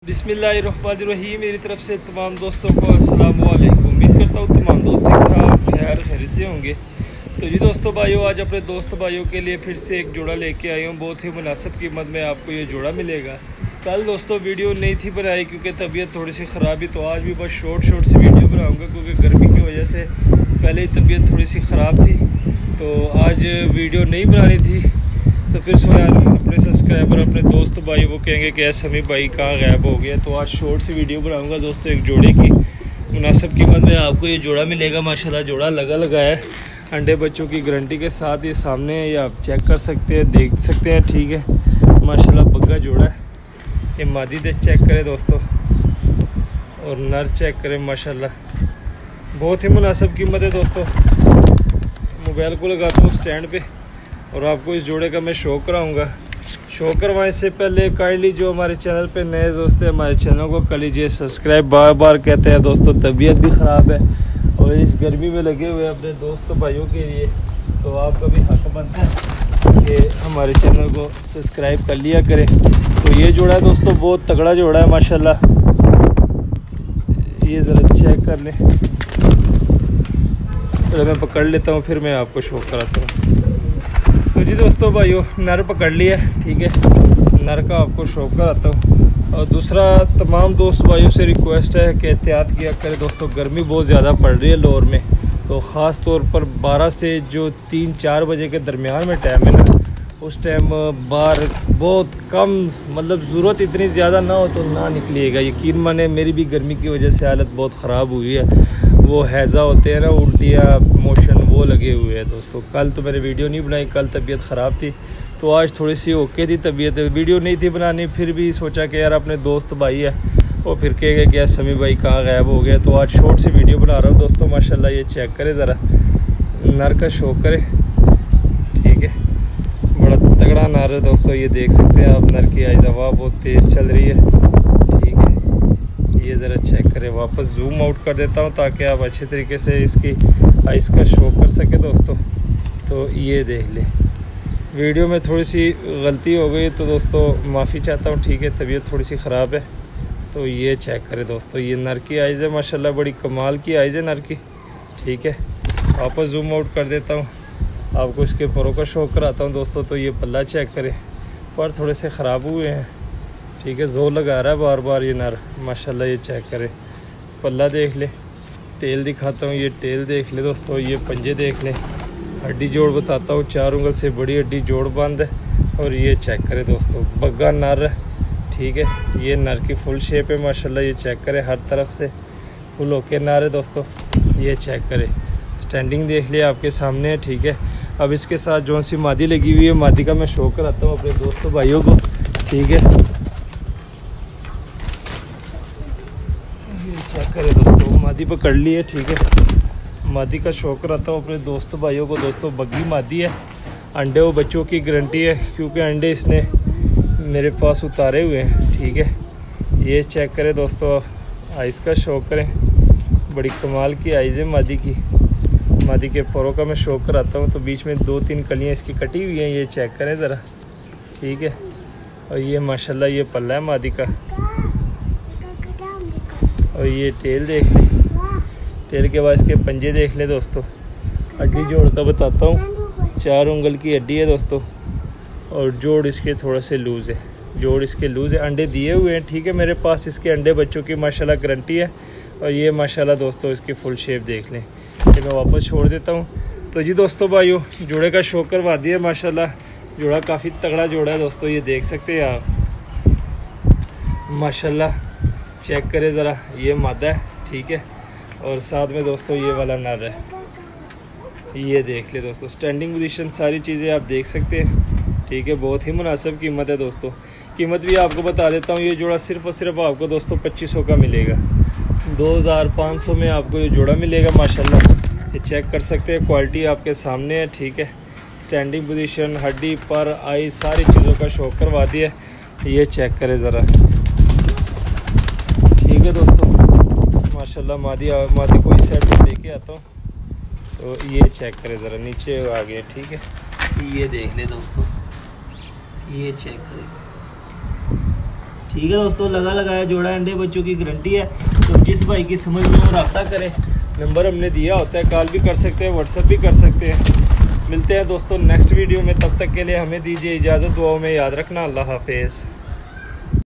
बिस्मिल्लाहिर्रहमानिर्रहीम। मेरी तरफ से तमाम दोस्तों को अस्सलाम वालेकुम। उम्मीद करता हूँ तमाम दोस्त ठीक ठाक खैर खैरियत से होंगे। तो जी दोस्तों भाइयों, आज अपने दोस्त भाइयों के लिए फिर से एक जोड़ा लेके आई हूँ। बहुत ही मुनासिब कीमत में आपको ये जोड़ा मिलेगा। कल दोस्तों वीडियो नहीं थी बनाई क्योंकि तबीयत थोड़ी सी ख़राब ही, तो आज भी बस शॉर्ट सी वीडियो बनाऊँगा क्योंकि गर्मी की वजह से पहले ही तबीयत थोड़ी सी ख़राब थी, तो आज वीडियो नहीं बनानी थी। तो फिर सोया अपने सब्सक्राइबर अपने दोस्त भाई वो कहेंगे कि समी भाई कहाँ गायब हो गया, तो आज शॉर्ट सी वीडियो बनाऊंगा दोस्तों। एक जोड़े की मुनासिब कीमत में आपको ये जोड़ा मिलेगा। माशाल्लाह जोड़ा लगा है, अंडे बच्चों की गारंटी के साथ। ये सामने है, ये आप चेक कर सकते हैं, देख सकते हैं। ठीक है, माशाल्लाह बग्गा जोड़ा है। ये मादी दे चेक करें दोस्तों और नर चेक करें। माशाल्लाह बहुत ही मुनासिब कीमत है दोस्तों। मोबाइल को लगाता हूँ स्टैंड पे और आपको इस जोड़े का मैं शो कराऊंगा। शो करवाने से पहले काइंडली जो हमारे चैनल पे नए दोस्त हैं, हमारे चैनल को कर लीजिए सब्सक्राइब। बार बार कहते हैं दोस्तों, तबीयत भी ख़राब है और इस गर्मी में लगे हुए अपने दोस्त भाइयों के लिए, तो आपका भी हक बनता है कि हमारे चैनल को सब्सक्राइब कर लिया करें। तो ये जोड़ा है दोस्तों, बहुत तगड़ा जोड़ा है माशाल्लाह। ये ज़रा चेक कर लें, तो मैं पकड़ लेता हूँ फिर मैं आपको शो कराता हूँ। तो जी दोस्तों भाइयों, नर पकड़ लिया, ठीक है। नर का आपको शौक कराता हूँ। और दूसरा, तमाम दोस्त भाइयों से रिक्वेस्ट है कि एहतियात किया करें दोस्तों। गर्मी बहुत ज़्यादा पड़ रही है लाहौर में, तो ख़ास तौर पर 12 से जो 3-4 बजे के दरमियान में टाइम है ना, उस टाइम बाहर बहुत कम, मतलब ज़रूरत इतनी ज़्यादा ना हो तो ना निकलिएगा। यकीन माने मेरी भी गर्मी की वजह से हालत बहुत ख़राब हुई है। वो हैज़ा होते हैं ना, उल्टियाँ मोशन वो लगे हुए हैं दोस्तों। कल तो मैंने वीडियो नहीं बनाई, कल तबीयत ख़राब थी, तो आज थोड़ी सी ओके थी तबीयत। वीडियो नहीं थी बनानी, फिर भी सोचा कि यार अपने दोस्त भाई है, वो फिर कहेगा कि यार समी भाई कहाँ गायब हो गया, तो आज शॉर्ट सी वीडियो बना रहा हूँ दोस्तों। माशाल्लाह ये चेक करें ज़रा, नर का शो करें, ठीक है। बड़ा तगड़ा नर है दोस्तों, ये देख सकते हैं आप। नर की आइज़ हवा बहुत तेज़ चल रही है, ठीक है। ये ज़रा चेक करें, वापस जूम आउट कर देता हूँ ताकि आप अच्छे तरीके से इसकी आइस का शो कर सके दोस्तों। तो ये देख लें, वीडियो में थोड़ी सी गलती हो गई तो दोस्तों माफ़ी चाहता हूँ, ठीक है। तबीयत थोड़ी सी ख़राब है, तो ये चेक करें दोस्तों। ये नर की आइज़ है माशाल्लाह, बड़ी कमाल की आइज़ है नर की, ठीक है। वापस जूम आउट कर देता हूँ, आपको इसके परों का शो कराता हूँ दोस्तों। तो ये पल्ला चेक करें, पर थोड़े से ख़राब हुए हैं, ठीक है। जोर लगा रहा है बार बार ये नर माशाल्लाह। ये चेक करें, पल्ला देख ले, टेल दिखाता हूँ। ये टेल देख ले दोस्तों, ये पंजे देख लें। हड्डी जोड़ बताता हूँ, 4 उंगल से बड़ी हड्डी जोड़ बंद है। और ये चेक करें दोस्तों, बग्गा नर है, ठीक है। ये नर की फुल शेप है माशाल्लाह। ये चेक करें, हर तरफ से फुल होके नर है दोस्तों। ये चेक करें, स्टैंडिंग देख लिया आपके सामने है, ठीक है। अब इसके साथ जो सी मादी लगी हुई है, मादी का मैं शो कराता हूँ अपने दोस्तों भाइयों को, ठीक है। चेक करें दोस्तों, मादी पकड़ ली है, ठीक है। मादी का शौक रहता हूँ अपने दोस्त भाइयों को दोस्तों। बग्गी मादी है, अंडे वो बच्चों की गारंटी है क्योंकि अंडे इसने मेरे पास उतारे हुए हैं, ठीक है। ये चेक करें दोस्तों, आइस का शौक करें, बड़ी कमाल की आइज़ है मादी की। मादी के परों का मैं शौक कराता हूँ, तो बीच में 2-3 कलियाँ इसकी कटी हुई हैं, ये चेक करें ज़रा, ठीक है। और ये माशाल्लाह ये पल्ला है मादी का। और ये टेल देख लें, टेल के बाद इसके पंजे देख लें दोस्तों। हड्डी जोड़ का बताता हूँ, 4 उंगल की हड्डी है दोस्तों। और जोड़ इसके थोड़ा से लूज़ है, जोड़ इसके लूज़ है। अंडे दिए हुए हैं, ठीक है। मेरे पास इसके अंडे बच्चों की माशाल्लाह गारंटी है। और ये माशाल्लाह दोस्तों इसकी फुल शेप देख लें। ये मैं वापस छोड़ देता हूँ। तो जी दोस्तों भाइयों, जोड़े का शो करवा दिया माशाल्लाह। जोड़ा काफ़ी तगड़ा जोड़ा है दोस्तों, ये देख सकते हैं आप माशाल्लाह। चेक करें ज़रा, ये मादा है, ठीक है। और साथ में दोस्तों ये वाला नर है, ये देख ले दोस्तों। स्टैंडिंग पोजीशन सारी चीज़ें आप देख सकते हैं, ठीक है। बहुत ही मुनासिब कीमत है दोस्तों। कीमत भी आपको बता देता हूँ, ये जोड़ा सिर्फ और सिर्फ आपको दोस्तों 2500 का मिलेगा। 2500 में आपको ये जोड़ा मिलेगा माशाल्लाह। ये चेक कर सकते हैं, क्वालिटी आपके सामने है, ठीक है। स्टैंडिंग पोजीशन, हड्डी पर आई सारी चीज़ों का शौक करवा दिया। ये चेक करें ज़रा, ठीक है दोस्तों। माशाल्लाह मादी को इस साइड पर लेके आता हूँ, तो ये चेक करें ज़रा, नीचे आ गया, ठीक है। ये देख ले दोस्तों, ये चेक करें, ठीक है दोस्तों, लगा लगाया जोड़ा अंडे बच्चों की गारंटी है। तो जिस भाई की समझ में और रब्ता करें, नंबर हमने दिया होता है, कॉल भी कर सकते हैं, व्हाट्सएप भी कर सकते हैं। मिलते हैं दोस्तों नेक्स्ट वीडियो में, तब तक के लिए हमें दीजिए इजाज़त। दुआओं में याद रखना। अल्लाह हाफिज़।